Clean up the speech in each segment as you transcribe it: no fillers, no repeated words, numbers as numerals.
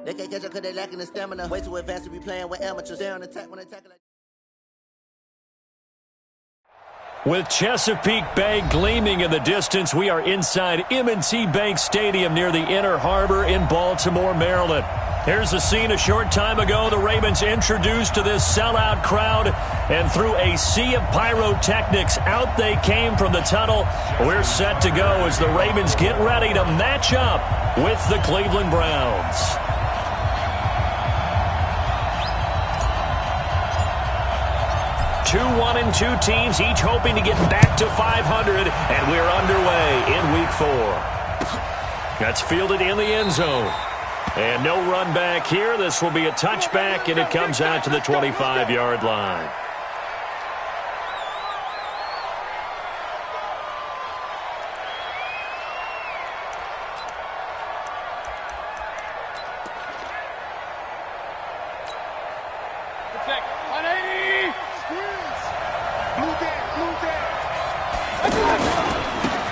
They can't catch up because they lacking the stamina. Way too advanced to be playing with amateurs. They're on attack when they tackle like... With Chesapeake Bay gleaming in the distance, we are inside M&T Bank Stadium near the Inner Harbor in Baltimore, Maryland. Here's a scene a short time ago. The Ravens introduced to this sellout crowd, and through a sea of pyrotechnics, out they came from the tunnel. We're set to go as the Ravens get ready to match up with the Cleveland Browns. 2-1-2 teams, each hoping to get back to 500, and we're underway in Week 4. That's fielded in the end zone. And no run back here. This will be a touchback, and it comes out to the 25-yard line.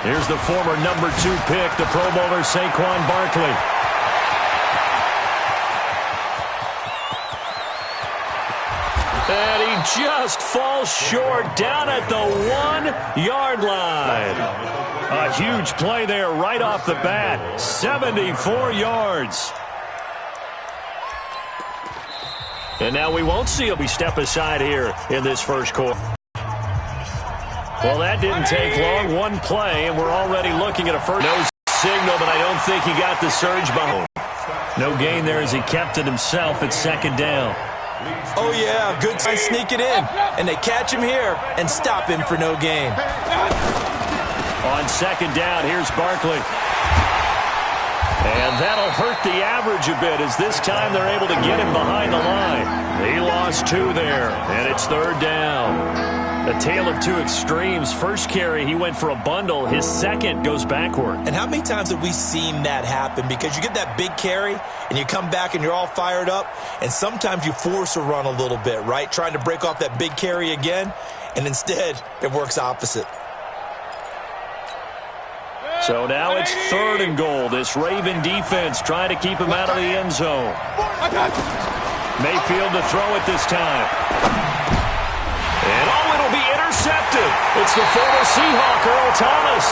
Here's the former number 2 pick, the Pro Bowler Saquon Barkley. And he just falls short down at the 1-yard line. A huge play there right off the bat. 74 yards. And now we won't see him. We step aside here in this first quarter. Well, that didn't take long. One play, and we're already looking at a first. No signal, but I don't think he got the surge behind. No gain there as he kept it himself at second down. Oh, yeah, good time sneak it in. And they catch him here and stop him for no gain. On second down, here's Barkley. And that'll hurt the average a bit as this time they're able to get him behind the line. He lost 2 there, and it's third down. A tale of 2 extremes. First carry, he went for a bundle. His second goes backward. And how many times have we seen that happen? Because you get that big carry, and you come back and you're all fired up, and sometimes you force a run a little bit, right? Trying to break off that big carry again, and instead it works opposite. So now it's 3rd and goal. This Raven defense trying to keep him out of the end zone. Mayfield to throw it this time. And it'll be intercepted. It's the former Seahawk, Earl Thomas.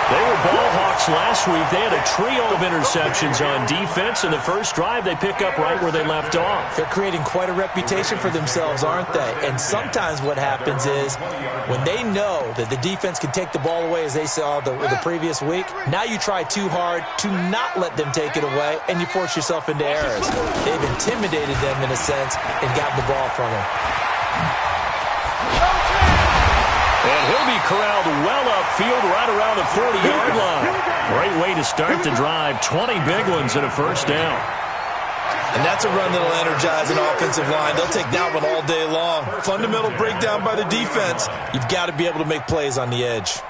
They were ball hawks last week. They had a trio of interceptions on defense. In the first drive, they pick up right where they left off. They're creating quite a reputation for themselves, aren't they? And sometimes what happens is when they know that the defense can take the ball away, as they saw the previous week, now you try too hard to not let them take it away, and you force yourself into errors. They've intimidated them in a sense and gotten the ball from them. And he'll be corralled well upfield right around the 40-yard line. Great way to start the drive. 20 big ones and a first down. And that's a run that'll energize an offensive line. They'll take that one all day long. Fundamental breakdown by the defense. You've got to be able to make plays on the edge.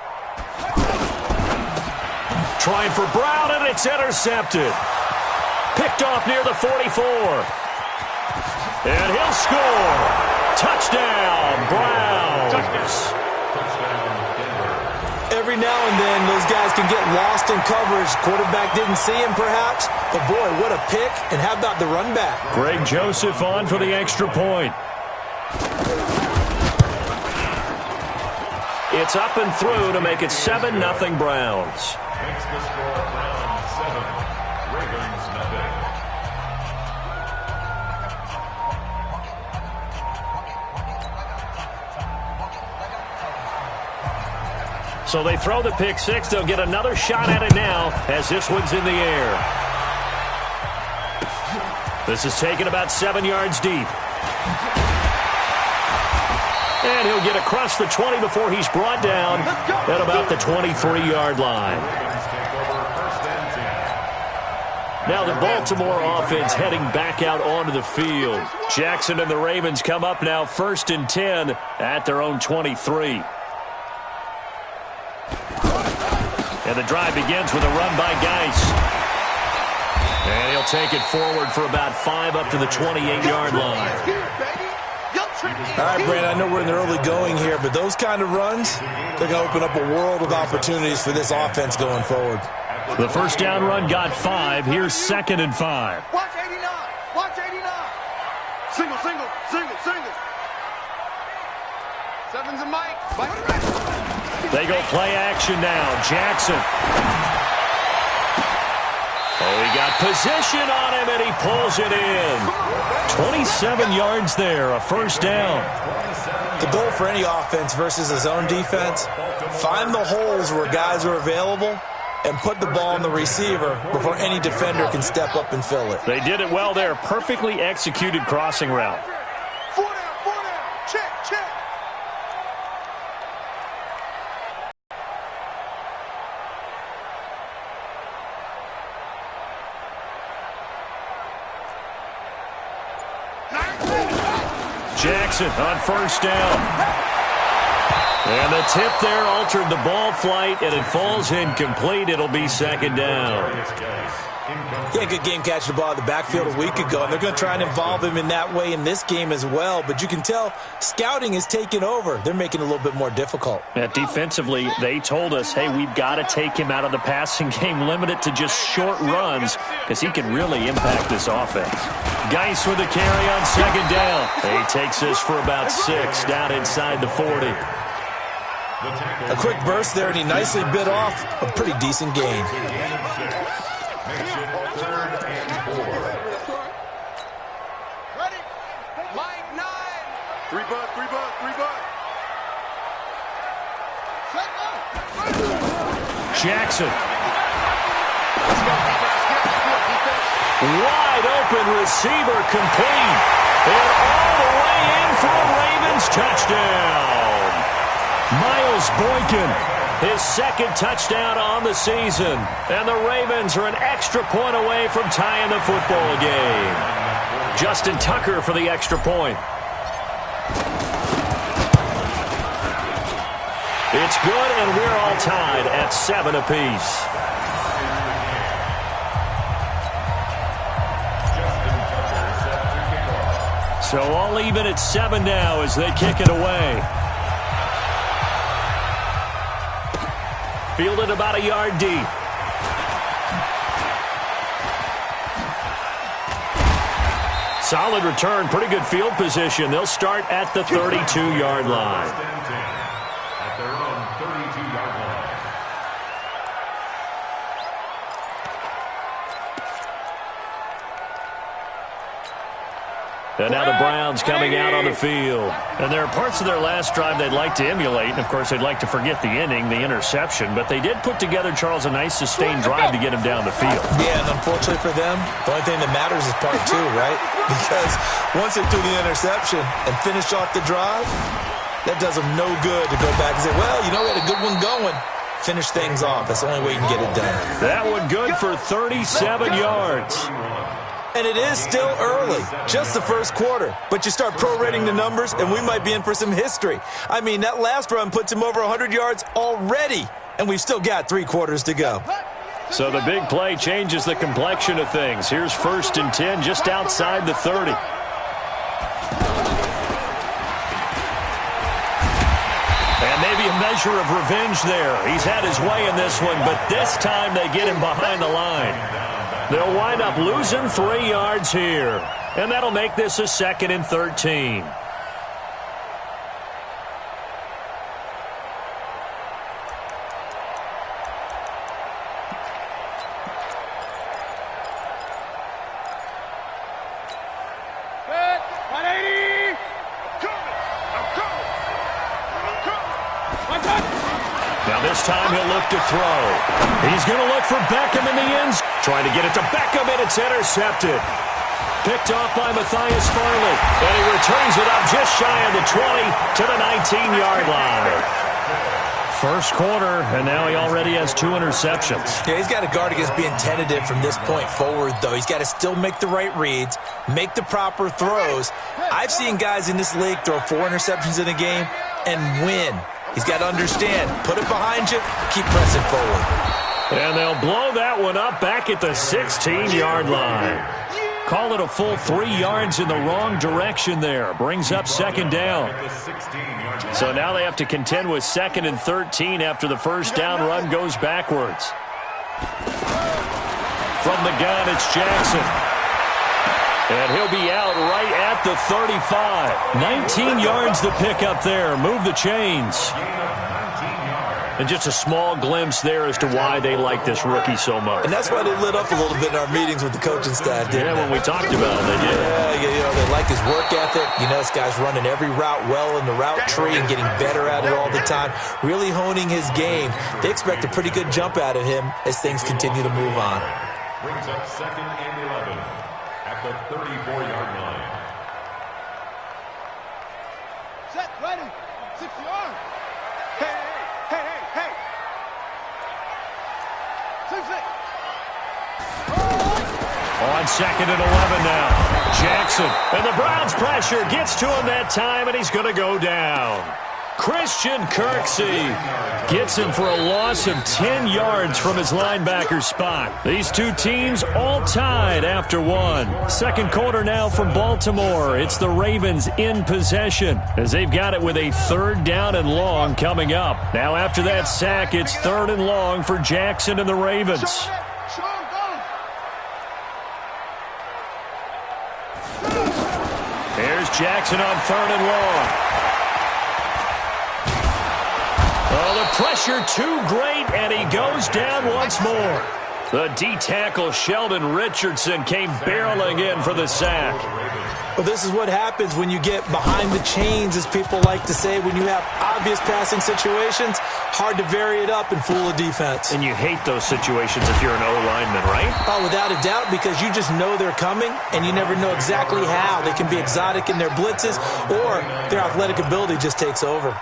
Trying for Brown, and it's intercepted. Picked off near the 44. And he'll score. Touchdown, Browns. Every now and then, those guys can get lost in coverage. Quarterback didn't see him, perhaps. But, boy, what a pick. And how about the run back? Greg Joseph on for the extra point. It's up and through to make it 7-0 Browns. Makes the score Browns 7, Ravens nothing. So they throw the pick six. They'll get another shot at it now as this one's in the air. This is taken about 7 yards deep. And he'll get across the 20 before he's brought down at about the 23-yard line. Now the Baltimore offense heading back out onto the field. Jackson and the Ravens come up now 1st and 10 at their own 23. And the drive begins with a run by Geis. And he'll take it forward for about 5 up to the 28-yard line. All right, Brandon, I know we're in the early going here, but those kind of runs, they're going to open up a world of opportunities for this offense going forward. The first down run got 5. Here's 2nd and 5. Watch 89. Watch 89. Single, single, single, single. Sevens and Mike. They go play action now. Jackson. Oh, he got position on him, and he pulls it in. 27 yards there, a first down. The goal for any offense versus a zone defense, find the holes where guys are available and put the ball on the receiver before any defender can step up and fill it. They did it well there. Perfectly executed crossing route. 4 down, 4 down. Check, check. Jackson on first down. And the tip there altered the ball flight, and it falls incomplete. It'll be 2nd down. Yeah, good game catching the ball at the backfield a week ago, and they're going to try and involve him in that way in this game as well. But you can tell scouting is taking over. They're making it a little bit more difficult. Defensively, they told us, hey, we've got to take him out of the passing game, limit it to just short runs, because he can really impact this offense. Geis with a carry on 2nd down. He takes this for about 6 down inside the 40. A quick burst there, and he nicely bit off a pretty decent gain. Ready? Mike, 9. 3 bucks, 3 bucks, 3 bucks. Jackson. Wide open receiver complete. And all the way in for a Ravens touchdown. Miles Boykin, his 2nd touchdown on the season. And the Ravens are an extra point away from tying the football game. Justin Tucker for the extra point. It's good, and we're all tied at 7 apiece. So all even at 7 now as they kick it away. Fielded about a yard deep. Solid return, pretty good field position. They'll start at the 32-yard line. At their own 32-yard line. And now the Browns coming out on the field. And there are parts of their last drive they'd like to emulate. And, of course, they'd like to forget the inning, the interception. But they did put together, Charles, a nice sustained drive to get him down the field. Yeah, and unfortunately for them, the only thing that matters is part 2, right? Because once they threw the interception and finished off the drive, that does them no good to go back and say, well, you know, we had a good one going. Finish things off. That's the only way you can get it done. That one good for 37 yards. And it is still early, just the first quarter. But you start prorating the numbers, and we might be in for some history. I mean, that last run puts him over 100 yards already, and we've still got 3 quarters to go. So the big play changes the complexion of things. Here's 1st and 10 just outside the 30. And maybe a measure of revenge there. He's had his way in this one, but this time they get him behind the line. They'll wind up losing 3 yards here. And that'll make this a 2nd and 13. Now this time he'll look to throw. He's going to look for Beckham in the end zone. Trying to get it to Beckham, and it's intercepted. Picked off by Matthias Farley. And he returns it up just shy of the 20 to the 19-yard line. First quarter, and now he already has 2 interceptions. Yeah, he's got to guard against being tentative from this point forward, though. He's got to still make the right reads, make the proper throws. I've seen guys in this league throw 4 interceptions in a game and win. He's got to understand, put it behind you, keep pressing forward. And they'll blow that one up back at the 16-yard line. Call it a full 3 yards in the wrong direction there. Brings up 2nd down. So now they have to contend with 2nd and 13 after the first down run goes backwards. From the gun, it's Jackson. And he'll be out right at the 35. 19 yards to pick up there. Move the chains. And just a small glimpse there as to why they like this rookie so much. And that's why they lit up a little bit in our meetings with the coaching staff, didn't they? When we talked about it, they did. Yeah, they like his work ethic. This guy's running every route well in the route tree and getting better at it all the time, really honing his game. They expect a pretty good jump out of him as things continue to move on. Brings up 2nd and 11 at the 34-yard line. Set, ready, 60 yards. Hey. 6. On 2nd and 11 now. Jackson. And the Browns pressure gets to him that time, and he's going to go down. Christian Kirksey gets him for a loss of 10 yards from his linebacker spot. These two teams all tied after one. Second quarter now from Baltimore. It's the Ravens in possession as they've got it with a 3rd down and long coming up. Now after that sack, it's 3rd and long for Jackson and the Ravens. Here's Jackson on 3rd and long. Oh, the pressure too great, and he goes down once more. The D-tackle Sheldon Richardson came barreling in for the sack. Well, this is what happens when you get behind the chains, as people like to say. When you have obvious passing situations, hard to vary it up and fool a defense. And you hate those situations if you're an O-lineman, right? Oh, without a doubt, because you just know they're coming, and you never know exactly how. They can be exotic in their blitzes, or their athletic ability just takes over.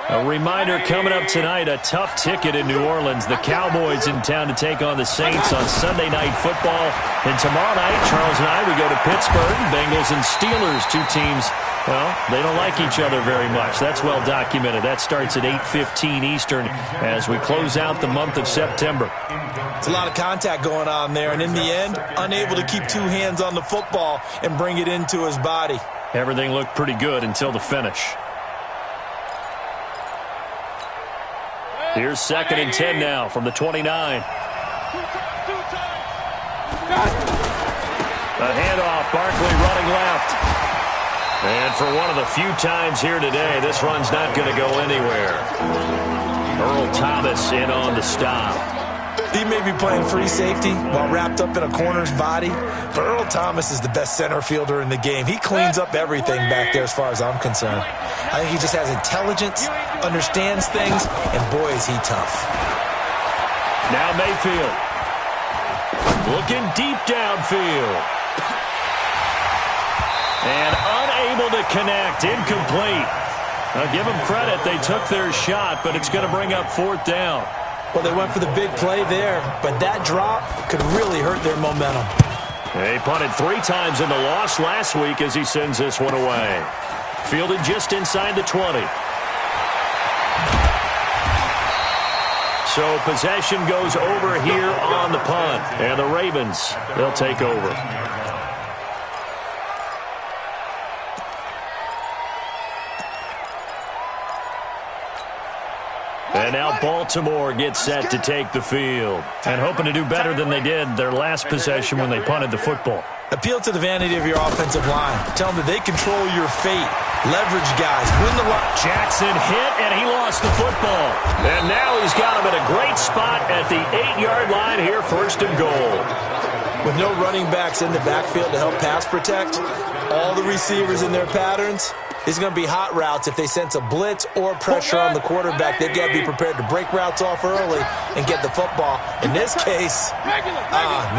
A reminder coming up tonight, a tough ticket in New Orleans. The Cowboys in town to take on the Saints on Sunday Night Football. And tomorrow night, Charles and I, we go to Pittsburgh. Bengals and Steelers, two teams, well, they don't like each other very much. That's well documented. That starts at 8:15 Eastern as we close out the month of September. It's a lot of contact going on there, and in the end, unable to keep two hands on the football and bring it into his body. Everything looked pretty good until the finish. Here's 2nd and 10 now from the 29. A handoff, Barkley running left. And for one of the few times here today, this run's not going to go anywhere. Earl Thomas in on the stop. He may be playing free safety while wrapped up in a corner's body, but Earl Thomas is the best center fielder in the game. He cleans up everything back there as far as I'm concerned. I think he just has intelligence, understands things, and boy, is he tough. Now Mayfield. Looking deep downfield. And unable to connect. Incomplete. Now give them credit. They took their shot, but it's going to bring up 4th down. Well, they went for the big play there, but that drop could really hurt their momentum. He punted 3 times in the loss last week as he sends this one away. Fielded just inside the 20. So possession goes over here on the punt. And the Ravens, they'll take over. And now Baltimore gets set to take the field. And hoping to do better than they did their last possession when they punted the football. Appeal to the vanity of your offensive line. Tell them that they control your fate. Leverage guys. Win the line. Jackson hit, and he lost the football. And now he's got him at a great spot at the 8-yard line here, 1st and goal. With no running backs in the backfield to help pass protect, all the receivers in their patterns, these are going to be hot routes. If they sense a blitz or pressure on the quarterback, they've got to be prepared to break routes off early and get the football. In this case,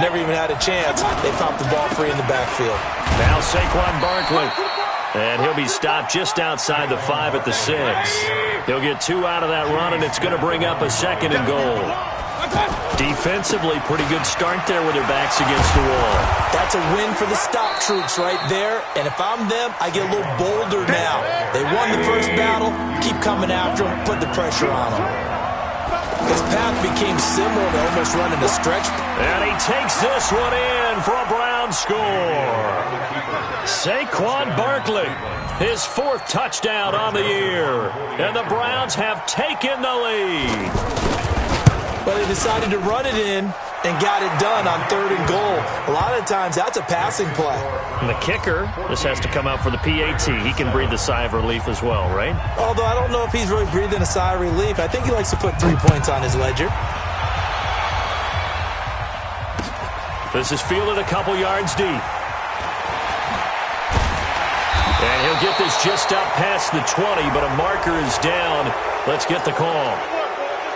never even had a chance. They popped the ball free in the backfield. Now Saquon Barkley. And he'll be stopped just outside the 5 at the 6. He'll get 2 out of that run, and it's going to bring up a 2nd and goal. Defensively, pretty good start there with their backs against the wall. That's a win for the stop troops right there. And if I'm them, I get a little bolder now. They won the first battle. Keep coming after them. Put the pressure on them. His path became similar to almost running a stretch. And he takes this one in for a Brown score. Saquon Barkley, his 4th touchdown on the year. And the Browns have taken the lead. But they decided to run it in and got it done on 3rd and goal. A lot of times, that's a passing play. And the kicker, this has to come out for the PAT. He can breathe a sigh of relief as well, right? Although I don't know if he's really breathing a sigh of relief. I think he likes to put 3 points on his ledger. This is fielded a couple yards deep. And he'll get this just up past the 20, but a marker is down. Let's get the call.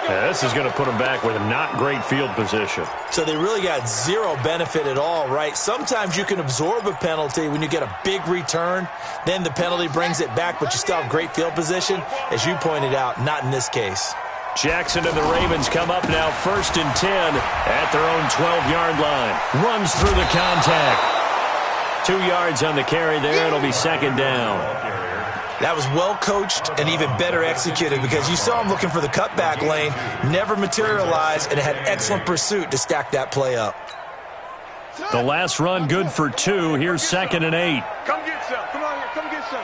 Yeah, this is going to put him back with a not great field position. So they really got zero benefit at all, right? Sometimes you can absorb a penalty when you get a big return. Then the penalty brings it back, but you still have great field position. As you pointed out, not in this case. Jackson and the Ravens come up now 1st and 10 at their own 12-yard line. Runs through the contact. 2 yards on the carry there. It'll be 2nd down. That was well coached and even better executed because you saw him looking for the cutback lane, never materialized, and had excellent pursuit to stack that play up. The last run good for 2. Here's 2nd and 8. Come get some. Come on here. Come get some.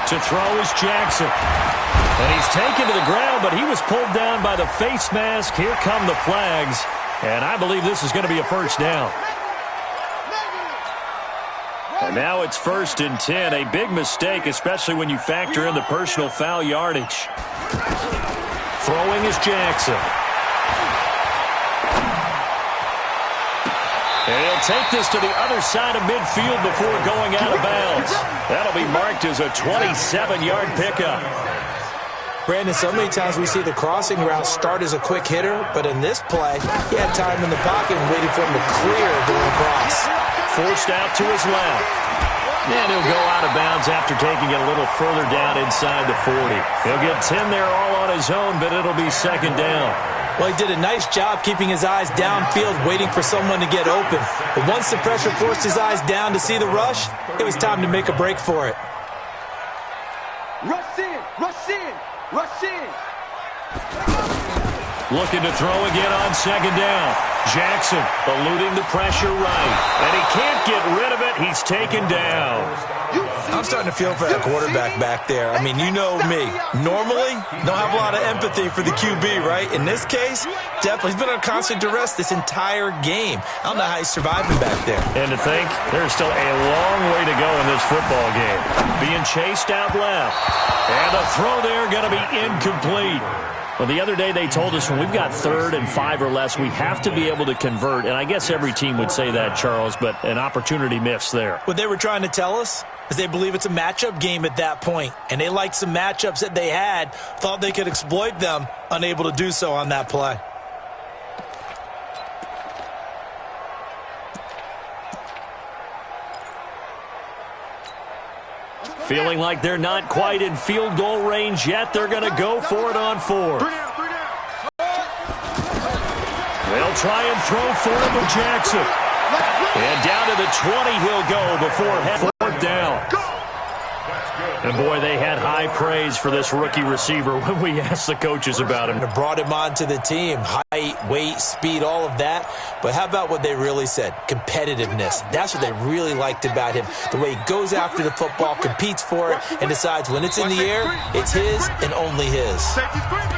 To throw is Jackson. And he's taken to the ground, but he was pulled down by the face mask. Here come the flags. And I believe this is going to be a 1st down. And now it's 1st and 10. A big mistake, especially when you factor in the personal foul yardage. Throwing is Jackson. And he'll take this to the other side of midfield before going out of bounds. That'll be marked as a 27-yard pickup. Brandon, so many times we see the crossing route start as a quick hitter, but in this play, he had time in the pocket and waiting for him to clear going across. Forced out to his left. And he'll go out of bounds after taking it a little further down inside the 40. He'll get 10 there all on his own, but it'll be 2nd down. Well, he did a nice job keeping his eyes downfield, waiting for someone to get open. But once the pressure forced his eyes down to see the rush, it was time to make a break for it. Rush in. Rush in. Rush in. Looking to throw again on 2nd down. Jackson eluding the pressure right. And he can't get rid of it. He's taken down. I'm starting to feel for that quarterback back there. I mean, you know me. Normally, don't have a lot of empathy for the QB, right? In this case, definitely. He's been on constant duress this entire game. I don't know how he's surviving back there. And to think, there's still a long way to go in this football game. Being chased out left. And the throw there going to be incomplete. Well, the other day they told us when we've got 3rd and 5 or less, we have to be able to convert. And I guess every team would say that, Charles, but an opportunity missed there. What they were trying to tell us is they believe it's a matchup game at that point. And they liked some matchups that they had, thought they could exploit them, unable to do so on that play. Feeling like they're not quite in field goal range yet. They're going to go for it on 4th. They'll try and throw for it with Jackson. And down to the 20 he'll go before 4th down. And, boy, they had high praise for this rookie receiver when we asked the coaches about him. They brought him onto the team. Height, weight, speed, all of that. But how about what they really said? Competitiveness. That's what they really liked about him. The way he goes after the football, competes for it, and decides when it's in the air, it's his and only his.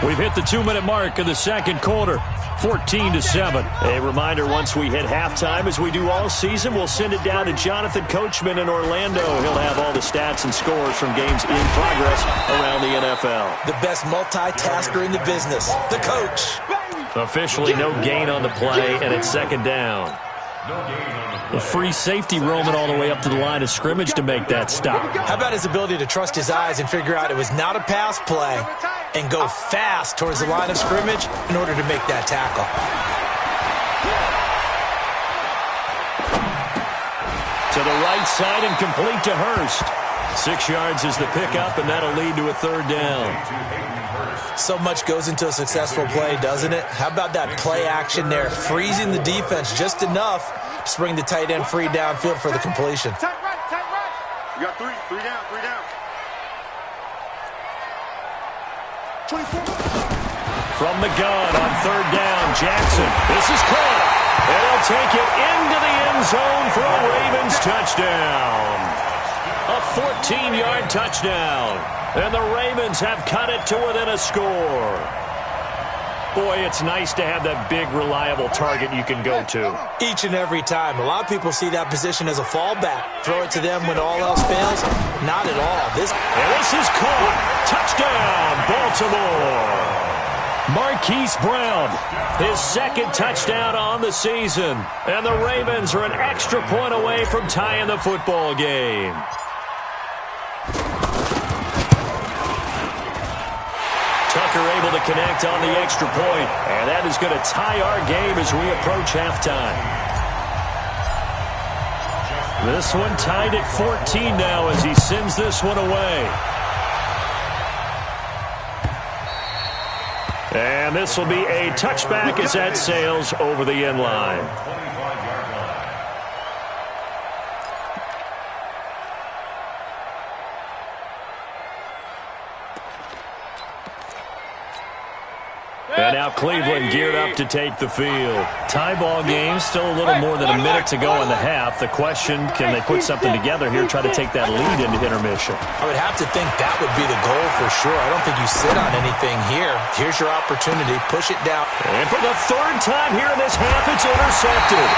We've hit the 2-minute mark of the 2nd quarter. 14-7. A reminder, once we hit halftime, as we do all season, we'll send it down to Jonathan Coachman in Orlando. He'll have all the stats and scores from games in progress around the NFL. The best multitasker in the business, the coach. Officially no gain on the play, and it's 2nd down. A free safety roaming all the way up to the line of scrimmage to make that stop. How about his ability to trust his eyes and figure out it was not a pass play and go fast towards the line of scrimmage in order to make that tackle. To the right side and complete to Hurst. 6 yards is the pickup, and that'll lead to a 3rd down. So much goes into a successful play, doesn't it? How about that play action there, freezing the defense just enough to bring the tight end free downfield for the completion. Tight right. You got 3 down. 24. From the gun on 3rd down, Jackson. This is caught. And he'll take it into the end zone for a Ravens touchdown. A 14-yard touchdown. And the Ravens have cut it to within a score. boy, it's nice to have that big, reliable target you can go to. Each and every time. A lot of people see that position as a fallback. Throw it to them when all else fails. Not at all. This is caught. Touchdown, Baltimore. Marquise Brown, his second touchdown on the season. And the Ravens are an extra point away from tying the football game. Tucker able to connect on the extra point. And that is going to tie our game as we approach halftime. This one tied at 14 now as he sends this one away. And this will be a touchback as that sails over the end line. And now Cleveland geared up to take the field. Tie ball game, still a little more than a minute to go in the half. The question, can they put something together here, try to take that lead into intermission? I would have to think that would be the goal for sure. I don't think you sit on anything here. Here's your opportunity. Push it down. And for the third time here in this half, it's intercepted.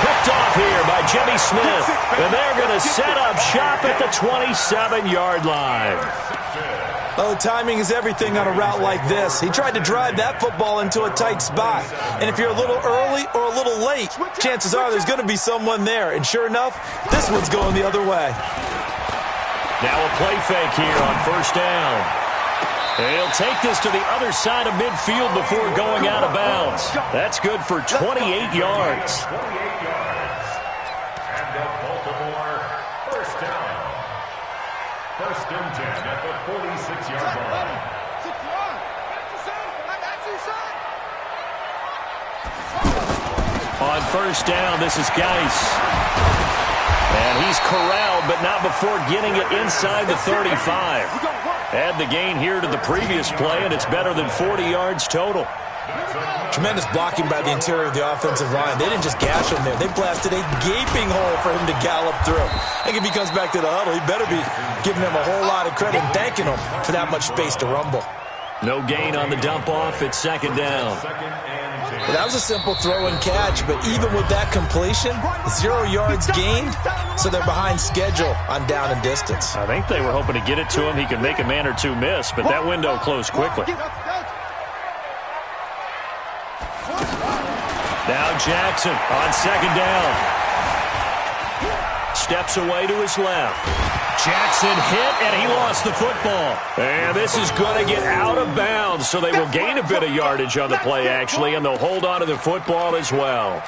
Picked off here by Jimmy Smith. And they're going to set up shop at the 27-yard line. Oh, timing is everything on a route like this. He tried to drive that football into a tight spot. And if you're a little early or a little late, chances are there's going to be someone there. And sure enough, this one's going the other way. Now a play fake here on first down. And he'll take this to the other side of midfield before going out of bounds. That's good for 28 yards. And the Baltimore first down. First and 10 at the 46-yard line. On first down, this is Geis. And he's corralled, but not before getting it inside the 35. Add the gain here to the previous play, and it's better than 40 yards total. Tremendous blocking by the interior of the offensive line. They didn't just gash him there. They blasted a gaping hole for him to gallop through. I think if he comes back to the huddle, he better be giving him a whole lot of credit and thanking him for that much space to rumble. No gain on the dump off. It's second down. Well, that was a simple throw and catch, but even with that completion, 0 yards gained, so they're behind schedule on down and distance. I think they were hoping to get it to him. He could make a man or two miss, but that window closed quickly. Now Jackson on second down. Steps away to his left. Jackson hit, and he lost the football. And this is going to get out of bounds, so they will gain a bit of yardage on the play, actually, and they'll hold on to the football as well.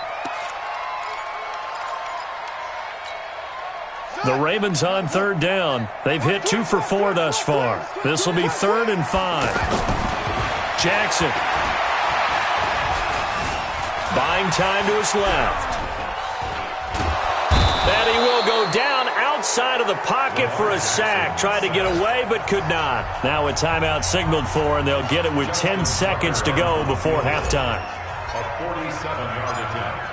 The Ravens on third down. They've hit 2 for 4 thus far. This will be 3rd and 5. Jackson. Buying time to his left. And he will go down outside of the pocket for a sack. Tried to get away, but could not. Now a timeout signaled for, and they'll get it with 10 seconds to go before halftime. A 47-yard attempt.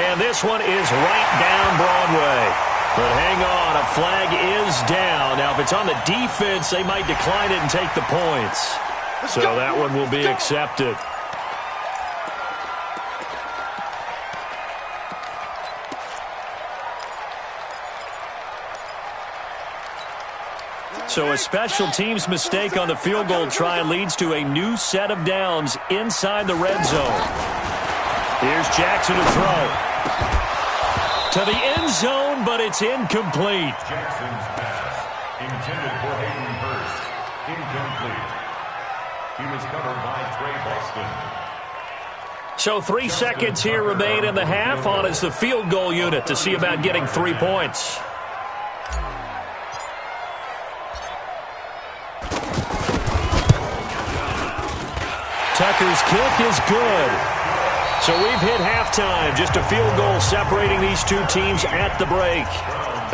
And this one is right down Broadway. But hang on, a flag is down. Now, if it's on the defense, they might decline it and take the points. So that one will be accepted. So a special teams mistake on the field goal try leads to a new set of downs inside the red zone. Here's Jackson to throw. To the end zone, but it's incomplete. Jackson's pass, intended for Hayden Hurst, incomplete. He was covered by Trey Boston. So 3 seconds here remain in the half. On is the field goal unit to see about getting 3 points. Tucker's kick is good. So we've hit halftime. Just a field goal separating these two teams at the break.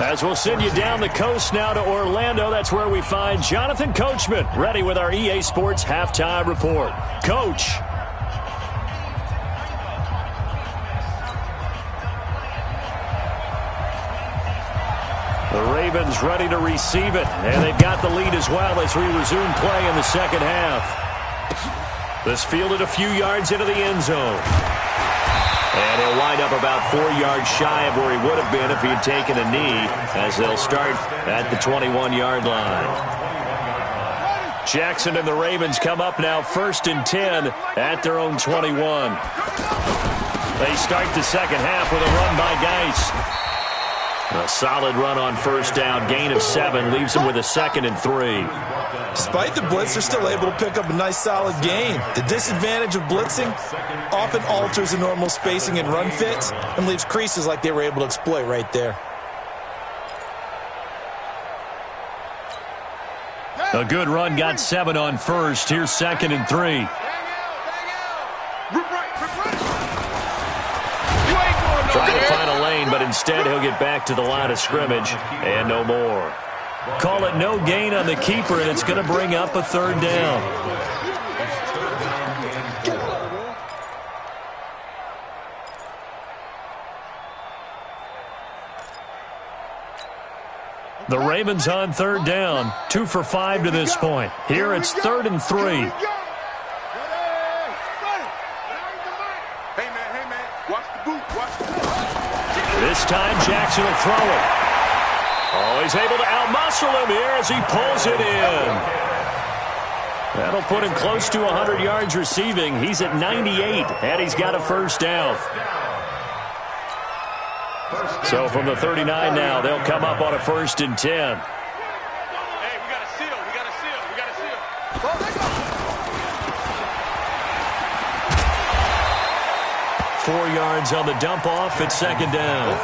As we'll send you down the coast now to Orlando, that's where we find Jonathan Coachman, ready with our EA Sports Halftime Report. Coach. The Ravens ready to receive it, and they've got the lead as well as we resume play in the second half. This fielded a few yards into the end zone. And he'll wind up about 4 yards shy of where he would have been if he had taken a knee, as they'll start at the 21-yard line. Jackson and the Ravens come up now 1st and 10 at their own 21. They start the second half with a run by Geis. A solid run on first down, gain of 7, leaves them with a 2nd and 3. Despite the blitz, they're still able to pick up a nice solid gain. The disadvantage of blitzing often alters the normal spacing and run fits and leaves creases like they were able to exploit right there. A good run got 7 on first. Here's 2nd and 3. Trying to find a lane, but instead he'll get back to the line of scrimmage and no more. Call it no gain on the keeper, and it's going to bring up a 3rd down. The Ravens on 3rd down, 2 for 5 to this point. Here it's 3rd and 3. This time Jackson will throw it. Oh, he's able to outmuscle him here as he pulls it in. That'll put him close to 100 yards receiving. He's at 98, and he's got a 1st down. So from the 39 now, they'll come up on a 1st and 10. Hey, we got a seal. We got a seal. We got a seal. 4 yards on the dump off at 2nd down.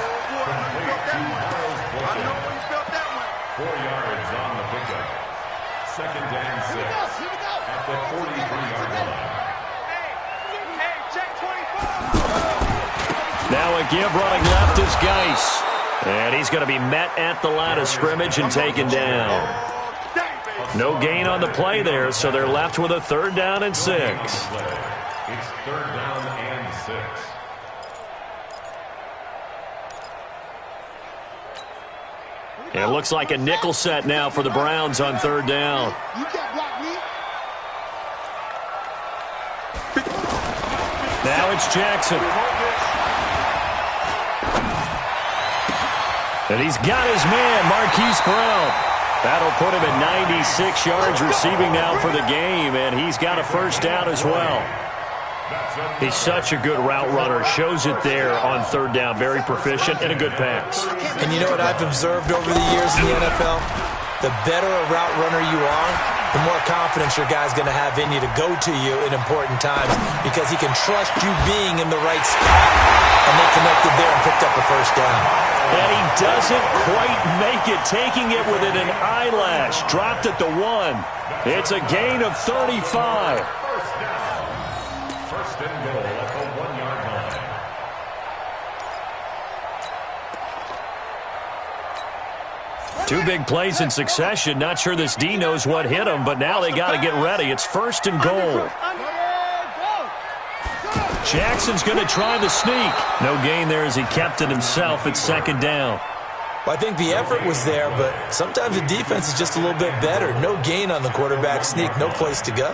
4 yards on the pickup. 2nd and 6 at the 43-yard line. Hey, check 24. Now a give running left is Geis. And he's going to be met at the line of scrimmage and taken down. No gain on the play there, so they're left with a 3rd down and 6. It's 3rd down and 6. It looks like a nickel set now for the Browns on 3rd down. Now it's Jackson. And he's got his man, Marquise Brown. That'll put him at 96 yards receiving now for the game, and he's got a 1st down as well. He's such a good route runner. Shows it there on 3rd down. Very proficient and a good pass. And you know what I've observed over the years in the NFL? The better a route runner you are, the more confidence your guy's going to have in you to go to you in important times because he can trust you being in the right spot. And they connected there and picked up a 1st down. And he doesn't quite make it, taking it within an eyelash. Dropped at the 1. It's a gain of 35. 1st and goal at the 1-yard line. Two big plays in succession. Not sure this D knows what hit him, but now they got to get ready. It's 1st and goal. Jackson's going to try the sneak. No gain there as he kept it himself at 2nd down. Well, I think the effort was there, but sometimes the defense is just a little bit better. No gain on the quarterback sneak. No place to go.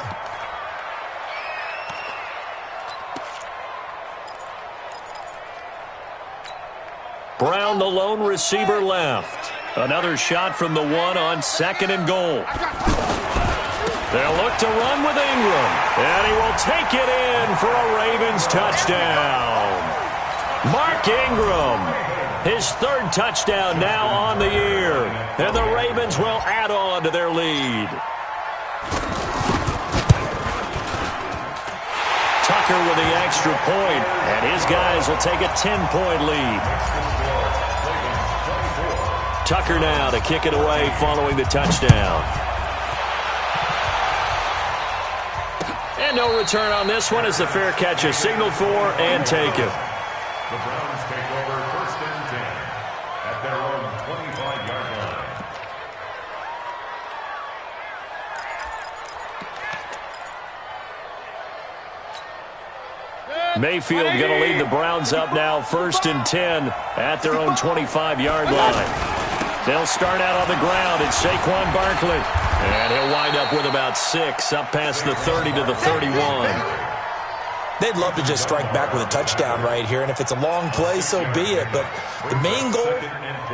Brown, the lone receiver, left. Another shot from the 1 on 2nd and goal. They'll look to run with Ingram, and he will take it in for a Ravens touchdown. Mark Ingram, his 3rd touchdown now on the year, and the Ravens will add on to their lead. Tucker with the extra point, and his guys will take a 10-point lead. Tucker now to kick it away following the touchdown. And no return on this one as the fair catch is signaled for and taken. The Browns take over 1st and 10 at their own 25-yard line. Mayfield going to lead the Browns up now 1st and 10 at their own 25-yard line. They'll start out on the ground. It's Saquon Barkley. And he'll wind up with about 6, up past the 30 to the 31. They'd love to just strike back with a touchdown right here, and if it's a long play, so be it. But the main goal,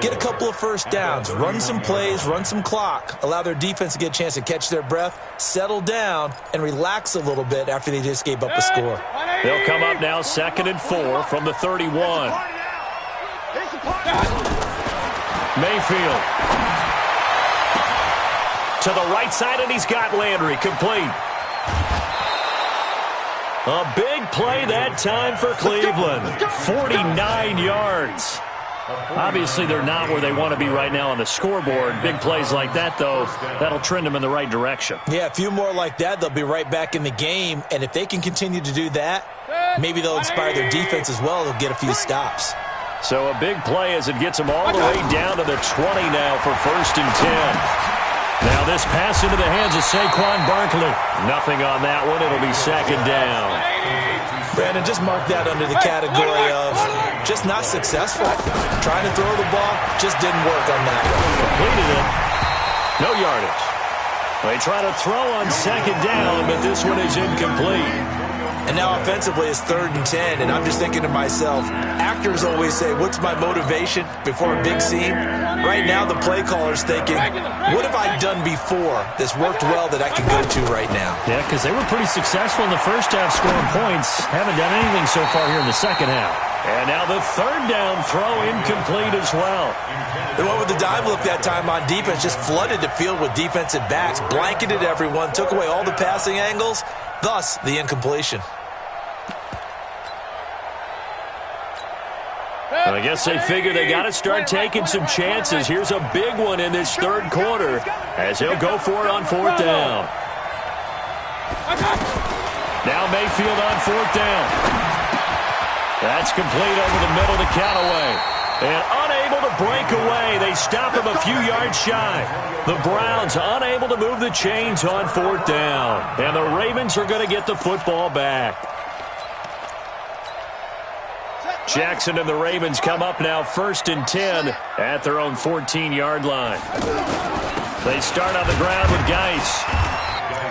get a couple of first downs, run some plays, run some clock, allow their defense to get a chance to catch their breath, settle down, and relax a little bit after they just gave up a score. They'll come up now 2nd and 4 from the 31. Mayfield. To the right side, and he's got Landry complete. A big play that time for Cleveland. 49 yards. Obviously, they're not where they want to be right now on the scoreboard. Big plays like that, though, that'll trend them in the right direction. Yeah, a few more like that, they'll be right back in the game. And if they can continue to do that, maybe they'll inspire their defense as well. They'll get a few stops. So a big play as it gets them all the way down to the 20 now for 1st and 10. Now this pass into the hands of Saquon Barkley. Nothing on that one. It'll be 2nd down. Brandon, just mark that under the category of just not successful. Trying to throw the ball, just didn't work on that one. Completed it. No yardage. They try to throw on 2nd down, but this one is incomplete. And now offensively it's 3rd and 10, and I'm just thinking to myself, actors always say, what's my motivation before a big scene? Right now the play caller's thinking, what have I done before that's worked well that I can go to right now? Yeah, because they were pretty successful in the first half scoring points. Haven't done anything so far here in the second half. And now the 3rd down throw incomplete as well. They went with the dime look that time on defense, just flooded the field with defensive backs, blanketed everyone, took away all the passing angles, thus the incompletion. I guess they figure they got to start taking some chances. Here's a big one in this 3rd quarter as he'll go for it on 4th down. Now Mayfield on 4th down. That's complete over the middle to Callaway. And unable to break away. They stop him a few yards shy. The Browns unable to move the chains on 4th down. And the Ravens are going to get the football back. Jackson and the Ravens come up now 1st and 10 at their own 14-yard line. They start on the ground with Geis.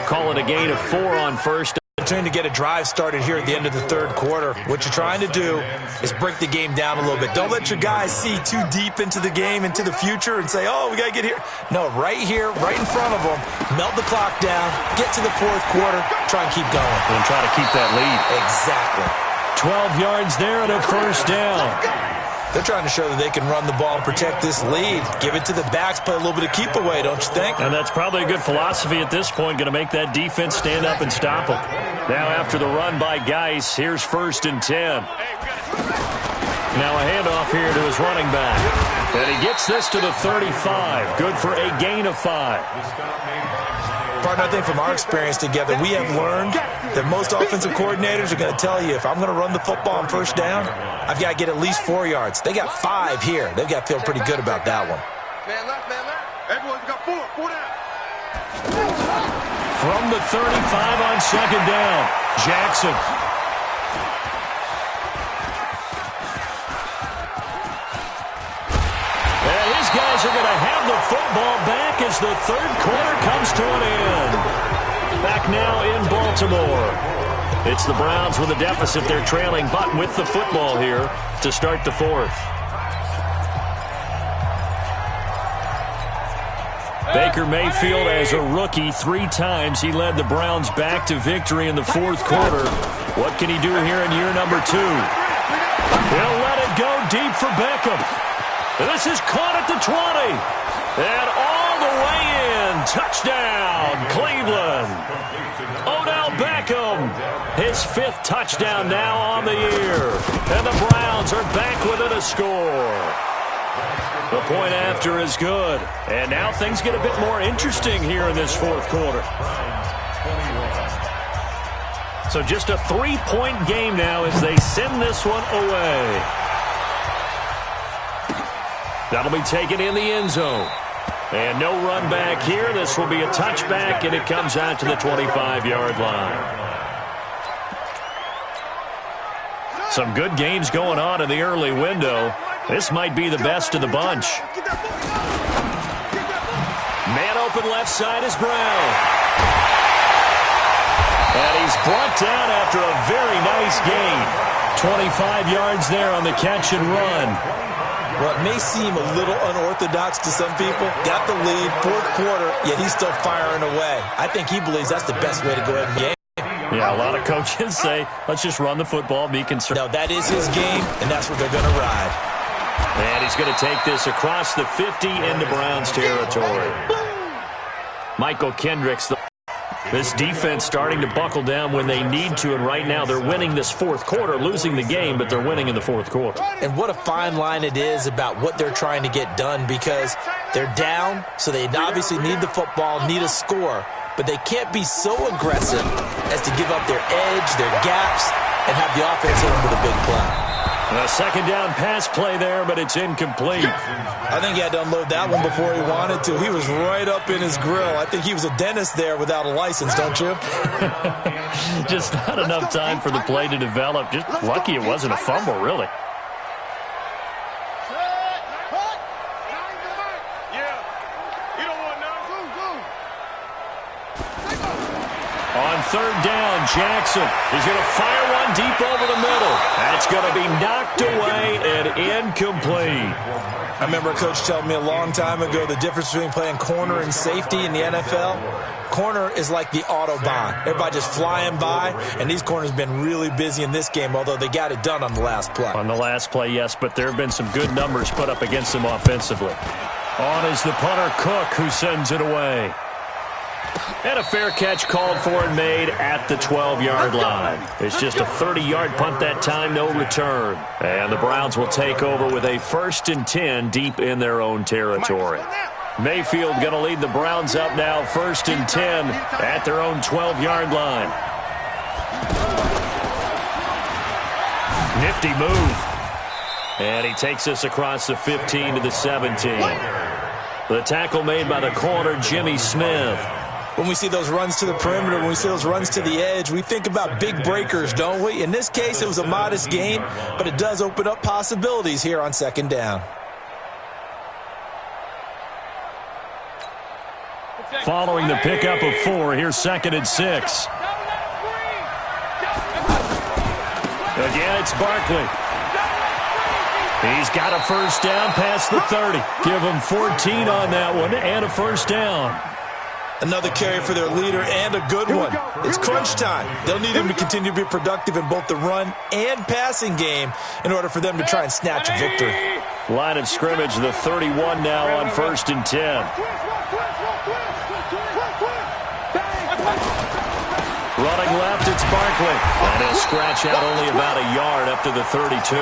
Call it a gain of 4 on 1st. Trying to get a drive started here at the end of the 3rd quarter. What you're trying to do is break the game down a little bit. Don't let your guys see too deep into the game, into the future, and say, oh, we got to get here. No, right here, right in front of them, melt the clock down, get to the 4th quarter, try and keep going. And try to keep that lead. Exactly. 12 yards there and a 1st down. They're trying to show that they can run the ball and protect this lead. Give it to the backs, play a little bit of keep away, don't you think? And that's probably a good philosophy at this point, going to make that defense stand up and stop them. Now after the run by Geis, here's 1st and 10. Now a handoff here to his running back. And he gets this to the 35. Good for a gain of 5. Partner, I think from our experience together, we have learned that most offensive coordinators are going to tell you, if I'm going to run the football on 1st down, I've got to get at least 4 yards. They got 5 here. They've got to feel pretty good about that one. Man left, man left. Everyone's got 4 down. From the 35 on 2nd down, Jackson. And his guys are going to have the football back as the 3rd quarter comes to an end. Back now in Baltimore. It's the Browns with a deficit. They're trailing, but with the football here to start the 4th. Baker Mayfield, as a rookie, 3 times he led the Browns back to victory in the 4th quarter. What can he do here in year number 2? He'll let it go deep for Beckham. This is caught at the 20. And all the way in. Touchdown, Cleveland. Odell Beckham, his 5th touchdown now on the year. And the Browns are back within a score. The point after is good. And now things get a bit more interesting here in this 4th quarter. So just a 3-point game now as they send this one away. That'll be taken in the end zone. And no run back here. This will be a touchback, and it comes out to the 25-yard line. Some good games going on in the early window. This might be the best of the bunch. open left side is Brown. And he's brought down after a very nice gain. 25 yards there on the catch and run. Well, it may seem a little unorthodox to some people. Got the lead, fourth quarter, yet he's still firing away. I think he believes that's the best way to go ahead and game. Yeah, a lot of coaches say, let's just run the football, be concerned. No, that is his game, and that's what they're going to ride. And he's going to take this across the 50 into Browns territory. Michael Kendricks, this defense starting to buckle down when they need to, and right now they're winning this fourth quarter, losing the game, but they're winning in the fourth quarter. And what a fine line it is about what they're trying to get done, because they're down, so they obviously need the football, need a score, but they can't be so aggressive as to give up their edge, their gaps, and have the offense hit them with a big play. A second down pass play there, but it's incomplete. I think he had to unload that one before he wanted to. He was right up in his grill. I think he was a dentist there without a license, don't you? Just not enough time for the play to develop. Just lucky it wasn't a fumble, really. On third down, Jackson is going to fire one deep over the middle. That's going to be knocked away and incomplete. I remember a coach telling me a long time ago the difference between playing corner and safety in the NFL. Corner is like the Autobahn. Everybody just flying by, and these corners have been really busy in this game, although they got it done on the last play. On the last play, yes, but there have been some good numbers put up against them offensively. On is the punter, Cook, who sends it away. And a fair catch called for and made at the 12-yard line. It's just a 30-yard punt that time, no return. And the Browns will take over with a 1st and 10 deep in their own territory. Mayfield going to lead the Browns up now, 1st and 10 at their own 12-yard line. Nifty move. And he takes us across the 15 to the 17. The tackle made by the corner, Jimmy Smith. When we see those runs to the perimeter, when we see those runs to the edge, we think about big breakers, don't we? In this case, it was a modest gain, but it does open up possibilities here on second down. Following the pickup of 4, here's 2nd and 6. Again, it's Barkley. He's got a first down past the 30. Give him 14 on that one and a first down. Another carry for their leader and a good one. It's crunch time. They'll need him to continue to be productive in both the run and passing game in order for them to try and snatch a victory. Line of scrimmage, the 31 now on 1st and 10. Running left, it's Barkley. And he'll scratch out only about a yard up to the 32.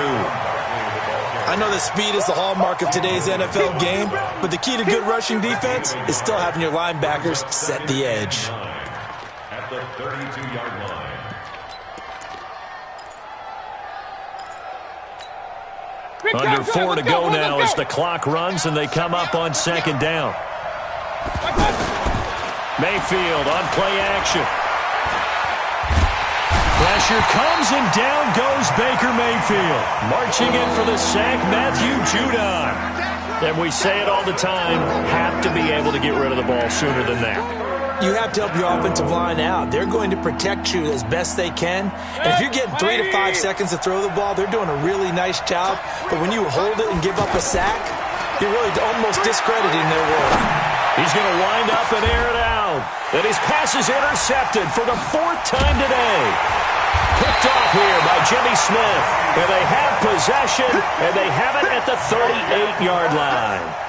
I know that speed is the hallmark of today's NFL game, but the key to good rushing defense is still having your linebackers set the edge. At the 32-yard line. Under 4 to go now as the clock runs and they come up on 2nd down. Mayfield on play action. Pressure comes and down goes Baker Mayfield. Marching in for the sack, Matthew Judon. And we say it all the time, have to be able to get rid of the ball sooner than that. You have to help your offensive line out. They're going to protect you as best they can. And if you're getting 3 to 5 seconds to throw the ball, they're doing a really nice job. But when you hold it and give up a sack, you're really almost discrediting their work. He's going to wind up and air it out. And his pass is intercepted for the 4th time today. Picked off here by Jimmy Smith. And they have possession, and they have it at the 38-yard line.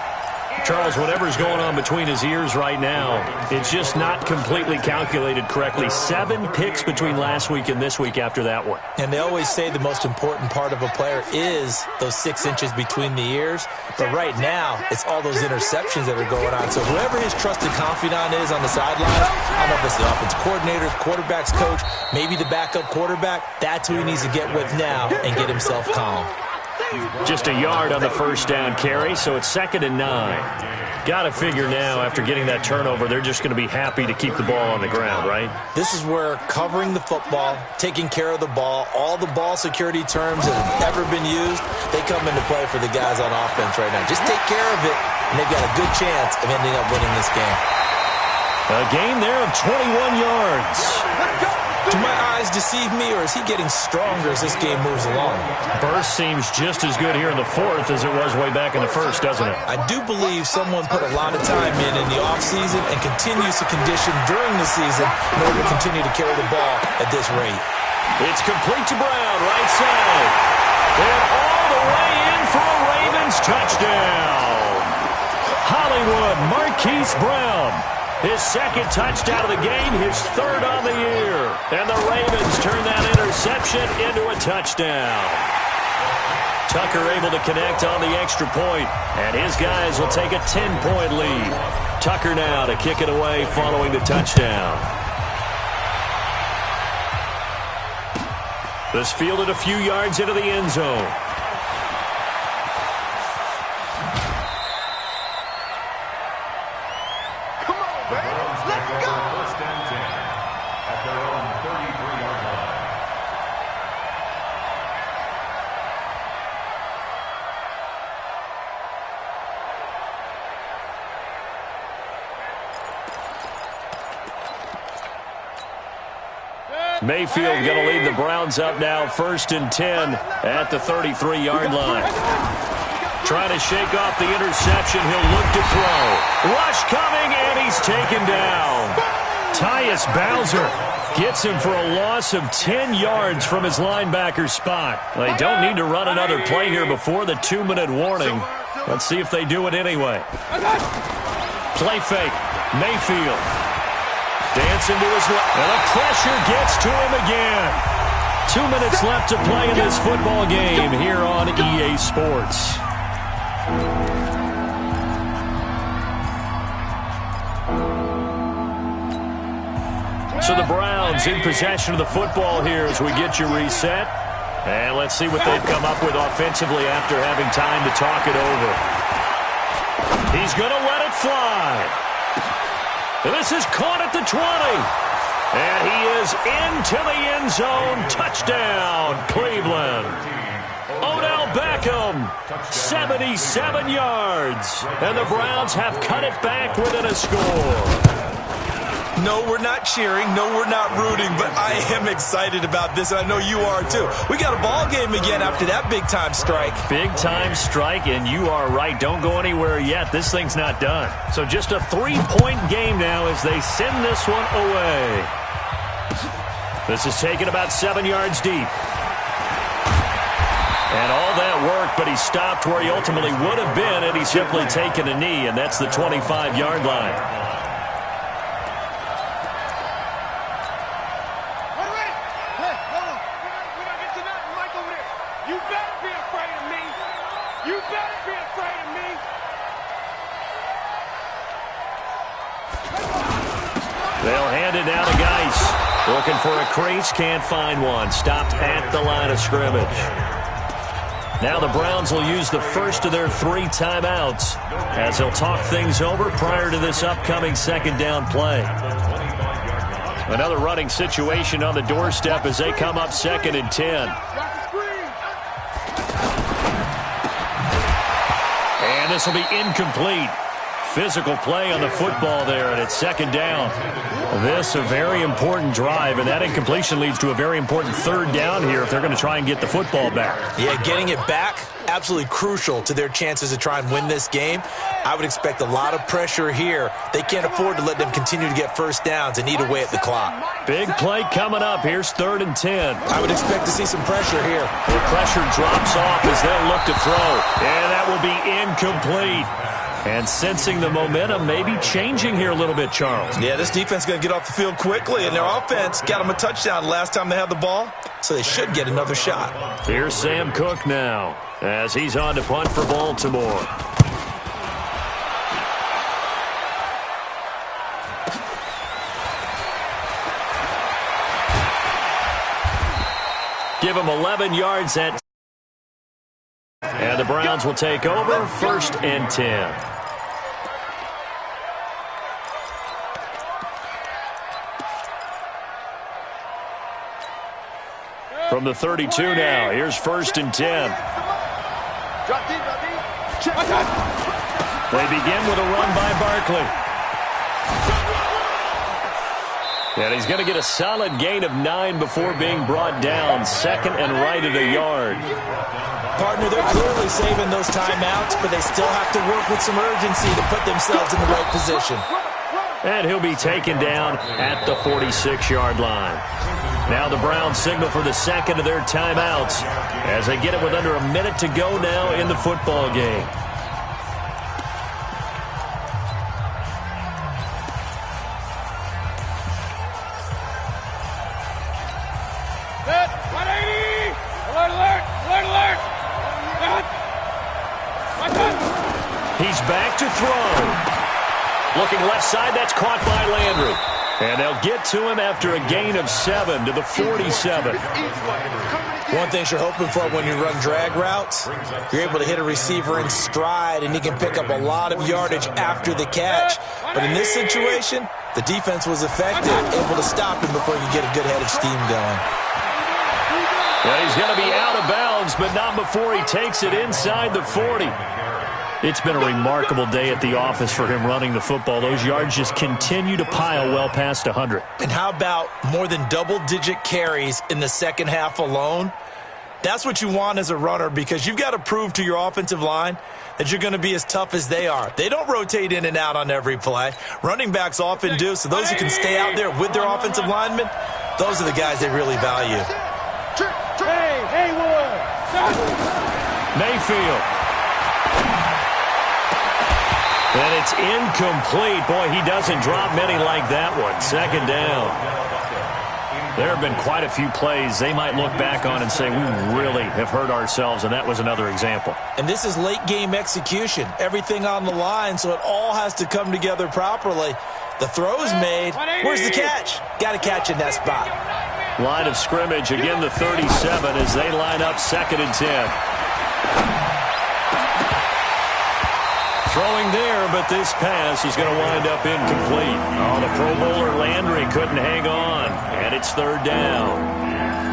Charles, whatever's going on between his ears right now, it's just not completely calculated correctly. 7 picks between last week and this week after that one. And they always say the most important part of a player is those 6 inches between the ears. But right now, it's all those interceptions that are going on. So whoever his trusted confidant is on the sidelines, I don't know if it's the offensive coordinator, quarterback's coach, maybe the backup quarterback, that's who he needs to get with now and get himself calm. Just a yard on the first down carry, so it's 2nd and 9. Got to figure now, after getting that turnover, they're just going to be happy to keep the ball on the ground, right? This is where covering the football, taking care of the ball, all the ball security terms that have ever been used, they come into play for the guys on offense right now. Just take care of it, and they've got a good chance of ending up winning this game. A gain there of 21 yards. Do my eyes deceive me, or is he getting stronger as this game moves along? Burst seems just as good here in the fourth as it was way back in the first, doesn't it? I do believe someone put a lot of time in the offseason and continues to condition during the season in order to continue to carry the ball at this rate. It's complete to Brown, right side. And all the way in for a Ravens touchdown. Hollywood Marquise Brown. His second touchdown of the game, his third on the year. And the Ravens turn that interception into a touchdown. Tucker able to connect on the extra point, and his guys will take a 10-point lead. Tucker now to kick it away following the touchdown. This fielded a few yards into the end zone. Mayfield going to lead the Browns up now, 1st and 10 at the 33-yard line. Trying to shake off the interception. He'll look to throw. Rush coming, and he's taken down. Tyus Bowser gets him for a loss of 10 yards from his linebacker spot. They don't need to run another play here before the 2-minute warning. Let's see if they do it anyway. Play fake. Mayfield. Dancing to his left. And the pressure gets to him again. 2 minutes left to play in this football game here on EA Sports. So the Browns in possession of the football here as we get you reset. And let's see what they've come up with offensively after having time to talk it over. He's going to let it fly. This is caught at the 20. And he is into the end zone. Touchdown, Cleveland. Odell Beckham, 77 yards. And the Browns have cut it back within a score. No, we're not cheering. No, we're not rooting. But I am excited about this, and I know you are too. We got a ball game again after that big-time strike. Big-time strike, and you are right. Don't go anywhere yet. This thing's not done. So just a 3-point game now as they send this one away. This is taken about 7 yards deep. And all that work, but he stopped where he ultimately would have been had he simply taken a knee, and that's the 25-yard line. They'll hand it down to Geis. Looking for a crease, can't find one. Stopped at the line of scrimmage. Now the Browns will use the first of their 3 timeouts as they'll talk things over prior to this upcoming second down play. Another running situation on the doorstep as they come up 2nd and 10. And this will be incomplete. Physical play on the football there, and it's 2nd down. This a very important drive, and that incompletion leads to a very important 3rd down here if they're going to try and get the football back. Yeah, getting it back, absolutely crucial to their chances to try and win this game. I would expect a lot of pressure here. They can't afford to let them continue to get first downs and eat away at the clock. Big play coming up. Here's 3rd and 10. I would expect to see some pressure here. The pressure drops off as they'll look to throw, and that will be incomplete. And sensing the momentum maybe changing here a little bit, Charles. Yeah, this defense is going to get off the field quickly, and their offense got them a touchdown last time they had the ball, so they should get another shot. Here's Sam Cook now as he's on to punt for Baltimore. Give him 11 yards at. And the Browns will take over 1st and 10. From the 32 now, here's 1st and 10. They begin with a run by Barkley. And he's going to get a solid gain of 9 before being brought down. Second and right at a yard. Partner, they're clearly saving those timeouts, but they still have to work with some urgency to put themselves in the right position. And he'll be taken down at the 46-yard line. Now the Browns signal for the second of their timeouts as they get it with under a minute to go now in the football game. Set, 180! Alert, alert, alert, alert! He's back to throw. Looking left side, that's caught by Landry. And they'll get to him after a gain of 7 to the 47. One thing you're hoping for when you run drag routes, you're able to hit a receiver in stride, and he can pick up a lot of yardage after the catch. But in this situation, the defense was effective, able to stop him before he could get a good head of steam going. Well, he's going to be out of bounds, but not before he takes it inside the 40. It's been a remarkable day at the office for him running the football. Those yards just continue to pile well past 100. And how about more than double-digit carries in the second half alone? That's what you want as a runner, because you've got to prove to your offensive line that you're going to be as tough as they are. They don't rotate in and out on every play. Running backs often do, so those who can stay out there with their offensive linemen, those are the guys they really value. Hey, Mayfield. And it's incomplete. Boy, he doesn't drop many like that one. Second down. There have been quite a few plays they might look back on and say, we really have hurt ourselves, and that was another example. And this is late-game execution. Everything on the line, so it all has to come together properly. The throw's made. Where's the catch? Got to catch in that spot. Line of scrimmage, again the 37 as they line up 2nd and 10. Throwing there, but this pass is going to wind up incomplete. Oh, the Pro Bowler Landry couldn't hang on, and it's 3rd down.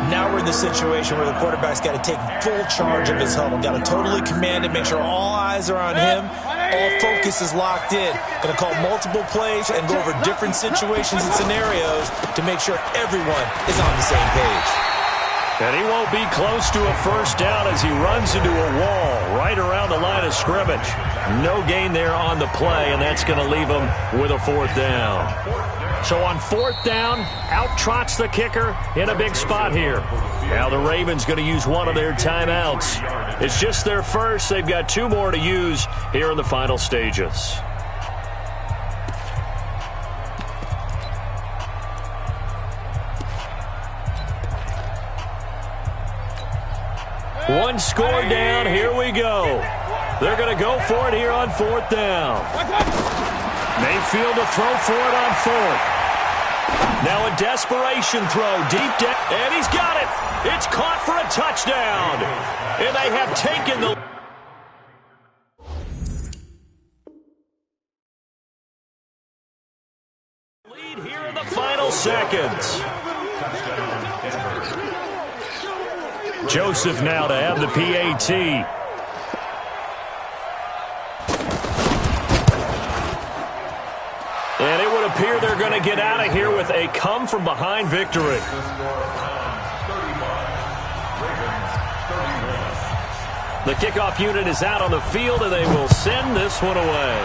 Now we're in the situation where the quarterback's got to take full charge of his huddle. Got to totally command it, make sure all eyes are on him. All focus is locked in. Going to call multiple plays and go over different situations and scenarios to make sure everyone is on the same page. And he won't be close to a first down as he runs into a wall right around the line of scrimmage. No gain there on the play, and that's going to leave him with a 4th down. So on 4th down, out trots the kicker in a big spot here. Now the Ravens going to use one of their timeouts. It's just their first. They've got 2 more to use here in the final stages. One score down. Here we go. They're going to go for it here on 4th down. Mayfield to throw for it on 4th. Now a desperation throw deep down, and he's got it. It's caught for a touchdown. And they have taken the lead here in the final seconds. Joseph now to have the PAT. And it would appear they're going to get out of here with a come-from-behind victory. The kickoff unit is out on the field, and they will send this one away.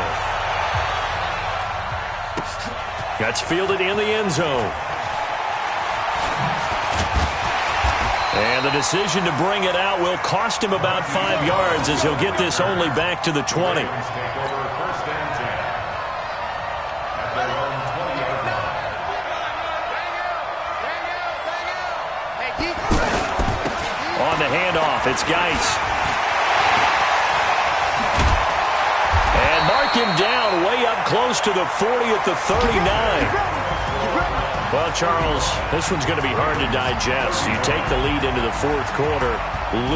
That's fielded in the end zone. And the decision to bring it out will cost him about 5 yards as he'll get this only back to the 20. On the handoff, it's Geis. And mark him down way up close to the 40 at the 39. Well, Charles, this one's going to be hard to digest. You take the lead into the 4th quarter,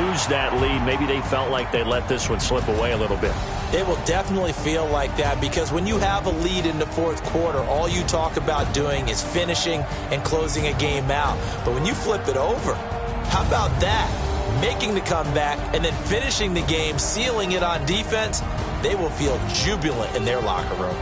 lose that lead. Maybe they felt like they let this one slip away a little bit. It will definitely feel like that, because when you have a lead in the 4th quarter, all you talk about doing is finishing and closing a game out. But when you flip it over, how about that? Making the comeback and then finishing the game, sealing it on defense. they will feel jubilant in their locker room.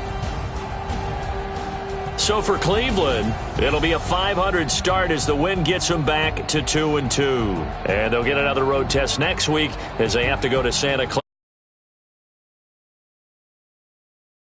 So for Cleveland, it'll be a 500 start as the win gets them back to 2-2. And they'll get another road test next week as they have to go to Santa Clara.